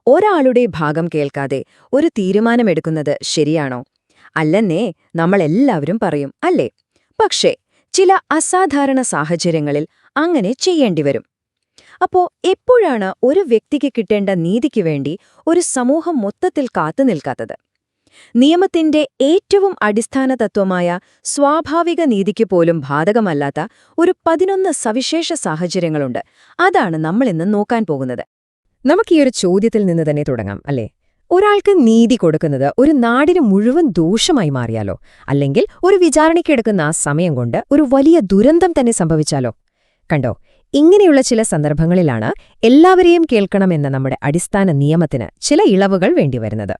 ഒരാളുടെ ഭാഗം കേൾക്കാതെ ഒരു തീരുമാനമെടുക്കുന്നത് ശരിയാണോ? അല്ലെന്നേ നമ്മളെല്ലാവരും പറയും, അല്ലേ? പക്ഷേ ചില അസാധാരണ സാഹചര്യങ്ങളിൽ അങ്ങനെ ചെയ്യേണ്ടിവരും. അപ്പോ എപ്പോഴാണ് ഒരു വ്യക്തിക്ക് കിട്ടേണ്ട നീതിക്ക് വേണ്ടി ഒരു സമൂഹം മൊത്തത്തിൽ കാത്തുനിൽക്കാത്തത്? നിയമത്തിന്റെ ഏറ്റവും അടിസ്ഥാന തത്വമായ സ്വാഭാവിക നീതിക്ക് പോലും ബാധകമല്ലാത്ത ഒരു 11 സവിശേഷ സാഹചര്യങ്ങളുണ്ട്. അതാണ് നമ്മളിന്ന് നോക്കാൻ പോകുന്നത്. നമുക്കീയൊരു ചോദ്യത്തിൽ നിന്ന് തന്നെ തുടങ്ങാം, അല്ലേ? ഒരാൾക്ക് നീതി കൊടുക്കുന്നത് ഒരു നാടിന് മുഴുവൻ ദോഷമായി മാറിയാലോ? അല്ലെങ്കിൽ ഒരു വിചാരണയ്ക്കെടുക്കുന്ന ആ സമയം കൊണ്ട് ഒരു വലിയ ദുരന്തം തന്നെ സംഭവിച്ചാലോ? കണ്ടോ, ഇങ്ങനെയുള്ള ചില സന്ദർഭങ്ങളിലാണ് എല്ലാവരെയും കേൾക്കണമെന്ന നമ്മുടെ അടിസ്ഥാന നിയമത്തിന് ചില ഇളവുകൾ വേണ്ടിവരുന്നത്.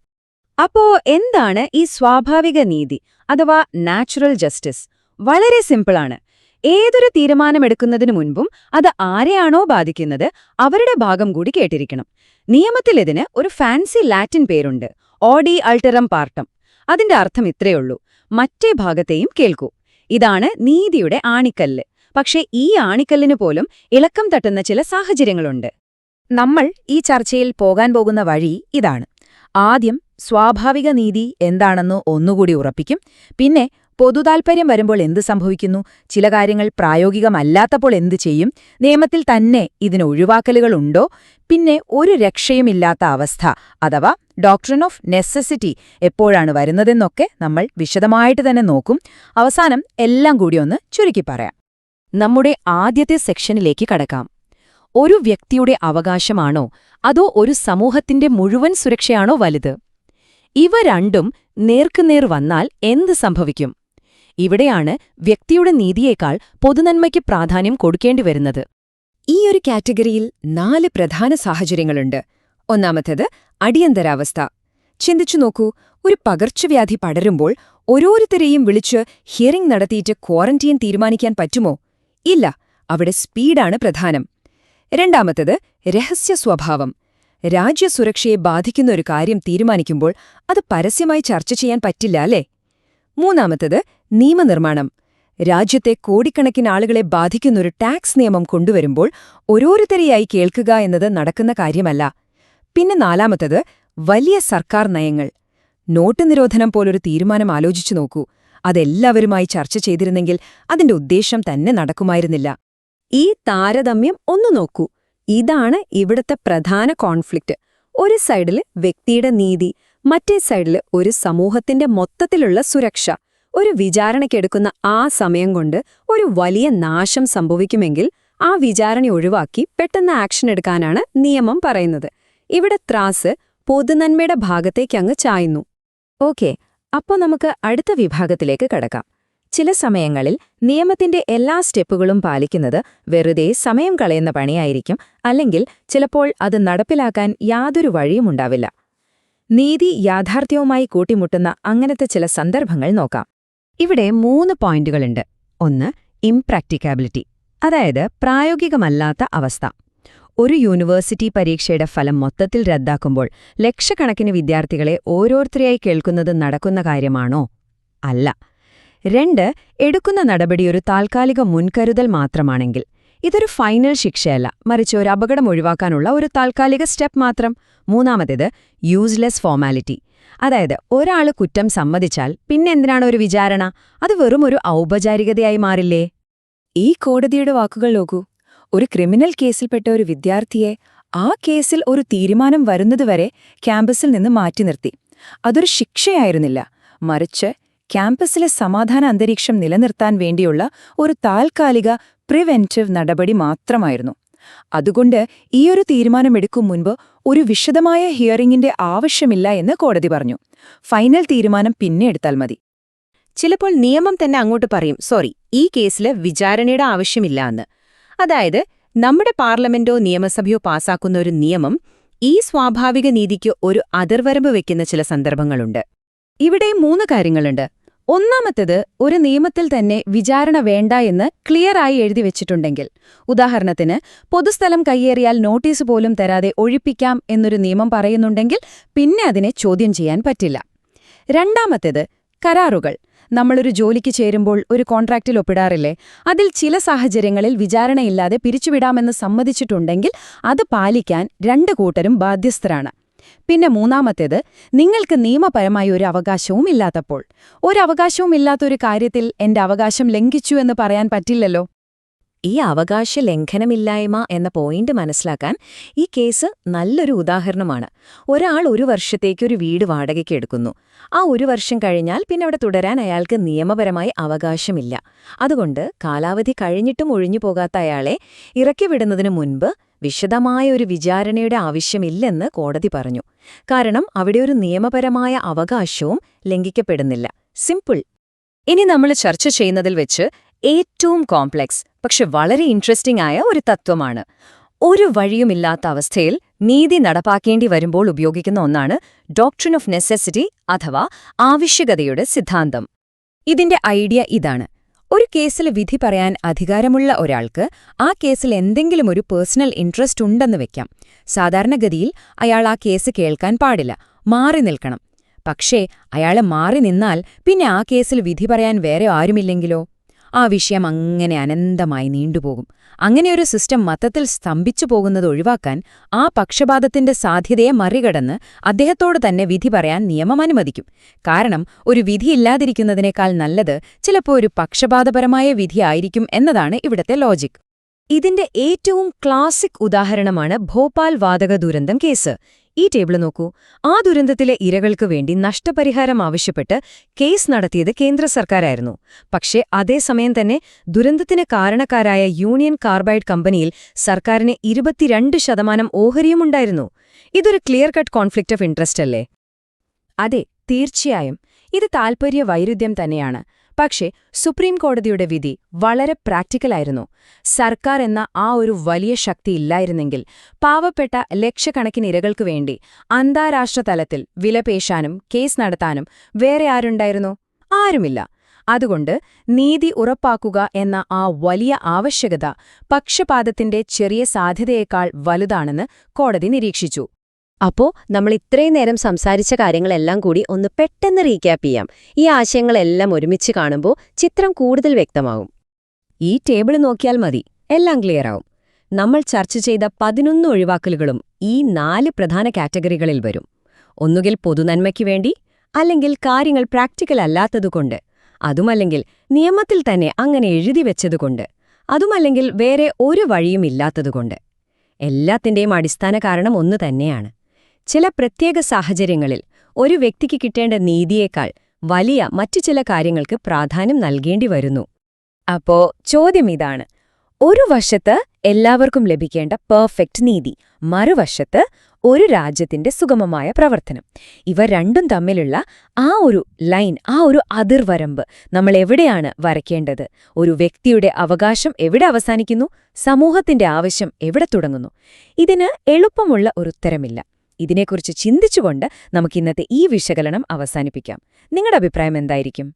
അപ്പോ എന്താണ് ഈ സ്വാഭാവിക നീതി അഥവാ നാച്ചുറൽ ജസ്റ്റിസ്? വളരെ സിമ്പിളാണ്. ഏതൊരു തീരുമാനമെടുക്കുന്നതിനു മുൻപും അത് ആരെയാണോ ബാധിക്കുന്നത് അവരുടെ ഭാഗം കൂടി കേട്ടിരിക്കണം. നിയമത്തിൽ ഇതിന് ഒരു ഫാൻസി ലാറ്റിൻ പേരുണ്ട്, ഓഡി അൾട്ടറം പാർട്ടം. അതിന്റെ അർത്ഥം ഇത്രയുള്ളൂ: മറ്റേ ഭാഗത്തെയും കേൾക്കൂ. ഇതാണ് നീതിയുടെ ആണിക്കല്ല്. പക്ഷേ ഈ ആണിക്കല്ലിന് പോലും ഇളക്കം തട്ടുന്ന ചില സാഹചര്യങ്ങളുണ്ട്. നമ്മൾ ഈ ചർച്ചയിൽ പോകാൻ പോകുന്ന വഴി ഇതാണ്. ആദ്യം സ്വാഭാവിക നീതി എന്താണെന്ന് ഒന്നുകൂടി ഉറപ്പിക്കും. പിന്നെ പൊതുതാൽപര്യം വരുമ്പോൾ എന്ത് സംഭവിക്കുന്നു, ചില കാര്യങ്ങൾ പ്രായോഗികമല്ലാത്തപ്പോൾ എന്തു ചെയ്യും, നിയമത്തിൽ തന്നെ ഇതിന് ഒഴിവാക്കലുകളുണ്ടോ, പിന്നെ ഒരു രക്ഷയുമില്ലാത്ത അവസ്ഥ അഥവാ ഡോക്ട്രിൻ ഓഫ് നെസസിറ്റി എപ്പോഴാണ് വരുന്നതെന്നൊക്കെ നമ്മൾ വിശദമായിട്ട് തന്നെ നോക്കും. അവസാനം എല്ലാം കൂടി ഒന്ന് ചുരുക്കി പറയാം. നമ്മുടെ ആദ്യത്തെ സെക്ഷനിലേക്ക് കടക്കാം. ഒരു വ്യക്തിയുടെ അവകാശമാണോ അതോ ഒരു സമൂഹത്തിന്റെ മുഴുവൻ സുരക്ഷയാണോ വലുത്? ഇവ രണ്ടും നേർക്കുനേർ വന്നാൽ എന്ത് സംഭവിക്കും? ഇവിടെയാണ് വ്യക്തിയുടെ നീതിയേക്കാൾ പൊതുനന്മയ്ക്ക് പ്രാധാന്യം കൊടുക്കേണ്ടിവരുന്നത്. ഈ ഒരു കാറ്റഗറിയിൽ 4 പ്രധാന സാഹചര്യങ്ങളുണ്ട്. ഒന്നാമത്തേത് അടിയന്തരാവസ്ഥ. ചിന്തിച്ചു നോക്കൂ, ഒരു പകർച്ചവ്യാധി പടരുമ്പോൾ ഓരോരുത്തരെയും വിളിച്ച് ഹിയറിംഗ് നടത്തിയിട്ട് ക്വാറന്റീൻ തീരുമാനിക്കാൻ പറ്റുമോ? ഇല്ല. അവിടെ സ്പീഡാണ് പ്രധാനം. രണ്ടാമത്തേത് രഹസ്യ സ്വഭാവം. രാജ്യസുരക്ഷയെ ബാധിക്കുന്ന ഒരു കാര്യം തീരുമാനിക്കുമ്പോൾ അത് പരസ്യമായി ചർച്ച ചെയ്യാൻ പറ്റില്ല, അല്ലേ? മൂന്നാമത്തേത് നിയമനിർമ്മാണം. രാജ്യത്തെ കോടിക്കണക്കിന് ആളുകളെ ബാധിക്കുന്നൊരു ടാക്സ് നിയമം കൊണ്ടുവരുമ്പോൾ ഓരോരുത്തരെയായി കേൾക്കുക എന്നത് നടക്കുന്ന കാര്യമല്ല. പിന്നെ നാലാമത്തേത് വലിയ സർക്കാർ നയങ്ങൾ. നോട്ട് നിരോധനം പോലൊരു തീരുമാനം ആലോചിച്ചു നോക്കൂ. അതെല്ലാവരുമായി ചർച്ച ചെയ്തിരുന്നെങ്കിൽ അതിന്റെ ഉദ്ദേശം തന്നെ നടക്കുമായിരുന്നില്ല. ഈ താരതമ്യം ഒന്നു നോക്കൂ. ഇതാണ് ഇവിടുത്തെ പ്രധാന കോൺഫ്ലിക്റ്റ്. ഒരു സൈഡില് വ്യക്തിയുടെ നീതി, മറ്റേ സൈഡില് ഒരു സമൂഹത്തിന്റെ മൊത്തത്തിലുള്ള സുരക്ഷ. ഒരു വിചാരണയ്ക്കെടുക്കുന്ന ആ സമയം കൊണ്ട് ഒരു വലിയ നാശം സംഭവിക്കുമെങ്കിൽ ആ വിചാരണ ഒഴിവാക്കി പെട്ടെന്ന് ആക്ഷൻ എടുക്കാനാണ് നിയമം പറയുന്നത്. ഇവിടെ ത്രാസ് പൊതുനന്മയുടെ ഭാഗത്തേക്കങ്ങ് ചായുന്നു. ഓക്കെ, അപ്പോൾ നമുക്ക് അടുത്ത വിഭാഗത്തിലേക്ക് കടക്കാം. ചില സമയങ്ങളിൽ നിയമത്തിന്റെ എല്ലാ സ്റ്റെപ്പുകളും പാലിക്കുന്നത് വെറുതെ സമയം കളയുന്ന പണിയായിരിക്കും, അല്ലെങ്കിൽ ചിലപ്പോൾ അത് നടപ്പിലാക്കാൻ യാതൊരു വഴിയുമുണ്ടാവില്ല. നീതി യാഥാർത്ഥ്യവുമായി കൂട്ടിമുട്ടുന്ന അങ്ങനത്തെ ചില സന്ദർഭങ്ങൾ നോക്കാം. ഇവിടെ 3 പോയിന്റുകളുണ്ട്. ഒന്ന്, ഇംപ്രാക്ടിക്കാബിലിറ്റി, അതായത് പ്രായോഗികമല്ലാത്ത അവസ്ഥ. ഒരു യൂണിവേഴ്സിറ്റി പരീക്ഷയുടെ ഫലം മൊത്തത്തിൽ റദ്ദാക്കുമ്പോൾ ലക്ഷക്കണക്കിന് വിദ്യാർത്ഥികളെ ഓരോരുത്തരെയായി കേൾക്കുന്നത് നടക്കുന്ന കാര്യമാണോ? അല്ല. 2, എടുക്കുന്ന നടപടി ഒരു താൽക്കാലിക മുൻകരുതൽ മാത്രമാണെങ്കിൽ. ഇതൊരു ഫൈനൽ ശിക്ഷയല്ല, മറിച്ച് ഒരു അപകടം ഒഴിവാക്കാനുള്ള ഒരു താൽക്കാലിക സ്റ്റെപ്പ് മാത്രം. മൂന്നാമത്തേത് യൂസ്ലെസ് ഫോർമാലിറ്റി, അതായത് ഒരാൾ കുറ്റം സമ്മതിച്ചാൽ പിന്നെന്തിനാണ് ഒരു വിചാരണ? അത് വെറും ഒരു ഔപചാരികതയായി മാറില്ലേ? ഈ കോടതിയുടെ വാക്കുകൾ നോക്കൂ. ഒരു ക്രിമിനൽ കേസിൽപ്പെട്ട ഒരു വിദ്യാർത്ഥിയെ ആ കേസിൽ ഒരു തീരുമാനം വരുന്നതുവരെ ക്യാമ്പസിൽ നിന്ന് മാറ്റി നിർത്തി. അതൊരു ശിക്ഷയായിരുന്നില്ല, മറിച്ച് ക്യാമ്പസിലെ സമാധാന അന്തരീക്ഷം നിലനിർത്താൻ വേണ്ടിയുള്ള ഒരു താൽക്കാലിക പ്രിവെന്റീവ് നടപടി മാത്രമായിരുന്നു. അതുകൊണ്ട് ഈയൊരു തീരുമാനമെടുക്കും മുൻപ് ഒരു വിശദമായ ഹിയറിംഗിന്റെ ആവശ്യമില്ല എന്ന് കോടതി പറഞ്ഞു. ഫൈനൽ തീരുമാനം പിന്നെ എടുത്താൽ മതി. ചിലപ്പോൾ നിയമം തന്നെ അങ്ങോട്ട് പറയും, സോറി, ഈ കേസില് വിചാരണയുടെ ആവശ്യമില്ല എന്ന്. അതായത് നമ്മുടെ പാർലമെന്റോ നിയമസഭയോ പാസാക്കുന്ന ഒരു നിയമം ഈ സ്വാഭാവിക നീതിക്ക് ഒരു അതിർവരമ്പ് വെക്കുന്ന ചില സന്ദർഭങ്ങളുണ്ട്. ഇവിടെ 3 കാര്യങ്ങളുണ്ട്. ഒന്നാമത്തേത്, ഒരു നിയമത്തിൽ തന്നെ വിചാരണ വേണ്ട എന്ന് ക്ലിയറായി എഴുതി വെച്ചിട്ടുണ്ടെങ്കിൽ. ഉദാഹരണത്തിന്, പൊതുസ്ഥലം കയ്യേറിയാൽ നോട്ടീസ് പോലും തരാതെ ഒഴിപ്പിക്കാം എന്നൊരു നിയമം പറയുന്നുണ്ടെങ്കിൽ പിന്നെ അതിനെ ചോദ്യം ചെയ്യാൻ പറ്റില്ല. രണ്ടാമത്തേത്, കരാറുകൾ. നമ്മളൊരു ജോലിക്ക് ചേരുമ്പോൾ ഒരു കോൺട്രാക്റ്റിൽ ഒപ്പിടാറില്ലേ? അതിൽ ചില സാഹചര്യങ്ങളിൽ വിചാരണയില്ലാതെ പിരിച്ചുവിടാമെന്ന് സമ്മതിച്ചിട്ടുണ്ടെങ്കിൽ അത് പാലിക്കാൻ 2 കൂട്ടരും ബാധ്യസ്ഥരാണ്. പിന്നെ മൂന്നാമത്തേത്, നിങ്ങൾക്ക് നിയമപരമായി ഒരു അവകാശവും ഇല്ലാത്തപ്പോൾ. ഒരവകാശവും ഇല്ലാത്തൊരു കാര്യത്തിൽ എന്റെ അവകാശം ലംഘിച്ചു എന്ന് പറയാൻ പറ്റില്ലല്ലോ. ഈ അവകാശ ലംഘനമില്ലായ്മ എന്ന പോയിന്റ് മനസ്സിലാക്കാൻ ഈ കേസ് നല്ലൊരു ഉദാഹരണമാണ്. ഒരാൾ 1 വർഷത്തേക്കൊരു വീട് വാടകയ്ക്ക് എടുക്കുന്നു. ആ 1 വർഷം കഴിഞ്ഞാൽ പിന്നെ അവിടെ തുടരാൻ അയാൾക്ക് നിയമപരമായി അവകാശമില്ല. അതുകൊണ്ട് കാലാവധി കഴിഞ്ഞിട്ടും ഒഴിഞ്ഞു പോകാത്ത അയാളെ ഇറക്കിവിടുന്നതിനു മുൻപ് വിശദമായ ഒരു വിചാരണയുടെ ആവശ്യമില്ലെന്ന് കോടതി പറഞ്ഞു. കാരണം അവിടെ ഒരു നിയമപരമായ അവകാശവും ലംഘിക്കപ്പെടുന്നില്ല. സിമ്പിൾ. ഇനി നമ്മൾ ചർച്ച ചെയ്യുന്നതിൽ വെച്ച് ഏറ്റവും കോംപ്ലക്സ് പക്ഷെ വളരെ ഇൻട്രസ്റ്റിംഗ് ആയ ഒരു തത്വമാണ്. ഒരു വഴിയുമില്ലാത്ത അവസ്ഥയിൽ നീതി നടപ്പാക്കേണ്ടി വരുമ്പോൾ ഉപയോഗിക്കുന്ന ഒന്നാണ് ഡോക്ട്രിൻ ഓഫ് നെസസിറ്റി അഥവാ ആവശ്യകതയുടെ സിദ്ധാന്തം. ഇതിന്റെ ഐഡിയ ഇതാണ്: ഒരു കേസിൽ വിധി പറയാൻ അധികാരമുള്ള ഒരാൾക്ക് ആ കേസിൽ എന്തെങ്കിലും ഒരു പേഴ്സണൽ ഇൻട്രസ്റ്റ് ഉണ്ടെന്ന് വെക്കാം. സാധാരണഗതിയിൽ അയാൾ ആ കേസ് കേൾക്കാൻ പാടില്ല, മാറി നിൽക്കണം. പക്ഷേ അയാളെ മാറി നിന്നാൽ പിന്നെ ആ കേസിൽ വിധി പറയാൻ വേറെ ആരുമില്ലെങ്കിലോ? ആ വിഷയം അങ്ങനെ അനന്തമായി നീണ്ടുപോകും. അങ്ങനെയൊരു സിസ്റ്റം മൊത്തത്തിൽ സ്തംഭിച്ചു പോകുന്നത് ഒഴിവാക്കാൻ ആ പക്ഷപാതത്തിന്റെ സാധ്യതയെ മറികടന്ന് അദ്ദേഹത്തോട് തന്നെ വിധി പറയാൻ നിയമം അനുവദിക്കും. കാരണം ഒരു വിധിയില്ലാതിരിക്കുന്നതിനേക്കാൾ നല്ലത് ചിലപ്പോൾ ഒരു പക്ഷപാതപരമായ വിധിയായിരിക്കും എന്നതാണ് ഇവിടത്തെ ലോജിക്. ഇതിന്റെ ഏറ്റവും ക്ലാസിക് ഉദാഹരണമാണ് ഭോപ്പാൽ വാതക ദുരന്തം കേസ്. ഈ ടേബിൾ നോക്കൂ. ആ ദുരന്തത്തിലെ ഇരകൾക്ക് വേണ്ടി നഷ്ടപരിഹാരം ആവശ്യപ്പെട്ട് കേസ് നടത്തിയത് കേന്ദ്ര സർക്കാരായിരുന്നു. പക്ഷേ അതേസമയം തന്നെ ദുരന്തത്തിന് കാരണക്കാരായ യൂണിയൻ കാർബൈഡ് കമ്പനിയിൽ സർക്കാരിന് 22% ഓഹരിയുമുണ്ടായിരുന്നു. ഇതൊരു clear cut conflict of interest അല്ലേ? അതെ, തീർച്ചയായും ഇത് താൽപര്യ വൈരുദ്ധ്യം തന്നെയാണ്. പക്ഷേ സുപ്രീം കോടതിയുടെ വിധി വളരെ പ്രാക്ടിക്കലായിരുന്നു. സർക്കാർ എന്ന ആ ഒരു വലിയ ശക്തി ഇല്ലായിരുന്നെങ്കിൽ പാവപ്പെട്ട ലക്ഷക്കണക്കിന് ഇരകൾക്കു വേണ്ടി അന്താരാഷ്ട്ര തലത്തിൽ വിലപേശാനും കേസ് നടത്താനും വേറെ ആരുണ്ടായിരുന്നു? ആരുമില്ല. അതുകൊണ്ട് നീതി ഉറപ്പാക്കുക എന്ന ആ വലിയ ആവശ്യകത പക്ഷപാതത്തിന്റെ ചെറിയ സാധ്യതയേക്കാൾ വലുതാണെന്ന് കോടതി നിരീക്ഷിച്ചു. അപ്പോ നമ്മൾ ഇത്രയും നേരം സംസാരിച്ച കാര്യങ്ങളെല്ലാം കൂടി ഒന്ന് പെട്ടെന്ന് റീക്യാപ്പ് ചെയ്യാം. ഈ ആശയങ്ങളെല്ലാം ഒരുമിച്ച് കാണുമ്പോൾ ചിത്രം കൂടുതൽ വ്യക്തമാവും. ഈ ടേബിൾ നോക്കിയാൽ മതി, എല്ലാം ക്ലിയറാവും. നമ്മൾ ചർച്ച ചെയ്ത 11 ഒഴിവാക്കലുകളും ഈ 4 പ്രധാന കാറ്റഗറികളിൽ വരും. ഒന്നുകിൽ പൊതുനന്മയ്ക്ക് വേണ്ടി, അല്ലെങ്കിൽ കാര്യങ്ങൾ പ്രാക്ടിക്കൽ അല്ലാത്തതുകൊണ്ട്, അതുമല്ലെങ്കിൽ നിയമത്തിൽ തന്നെ അങ്ങനെ എഴുതിവെച്ചതുകൊണ്ട്, അതുമല്ലെങ്കിൽ വേറെ ഒരു വഴിയുമില്ലാത്തതുകൊണ്ട്. എല്ലാത്തിന്റെയും അടിസ്ഥാന കാരണം ഒന്നു തന്നെയാണ്. ചില പ്രത്യേക സാഹചര്യങ്ങളിൽ ഒരു വ്യക്തിക്ക് കിട്ടേണ്ട നീതിയേക്കാൾ വലിയ മറ്റു ചില കാര്യങ്ങൾക്ക് പ്രാധാന്യം നൽകേണ്ടി വരുന്നു. അപ്പോ ചോദ്യം ഇതാണ്: ഒരു വശത്ത് എല്ലാവർക്കും ലഭിക്കേണ്ട പെർഫെക്റ്റ് നീതി, മറുവശത്ത് ഒരു രാജ്യത്തിന്റെ സുഗമമായ പ്രവർത്തനം. ഇവ രണ്ടും തമ്മിലുള്ള ആ ഒരു ലൈൻ, ആ ഒരു അതിർവരമ്പ് നമ്മൾ എവിടെയാണ് വരയ്ക്കേണ്ടത്? ഒരു വ്യക്തിയുടെ അവകാശം എവിടെ അവസാനിക്കുന്നു? സമൂഹത്തിന്റെ ആവശ്യം എവിടെ തുടങ്ങുന്നു? ഇതിന് എളുപ്പമുള്ള ഒരു ഉത്തരമില്ല. ഇതിനെക്കുറിച്ച് ചിന്തിച്ചുകൊണ്ട് നമുക്കിന്നത്തെ ഈ വിശകലനം അവസാനിപ്പിക്കാം. നിങ്ങളുടെ അഭിപ്രായം എന്തായിരിക്കും?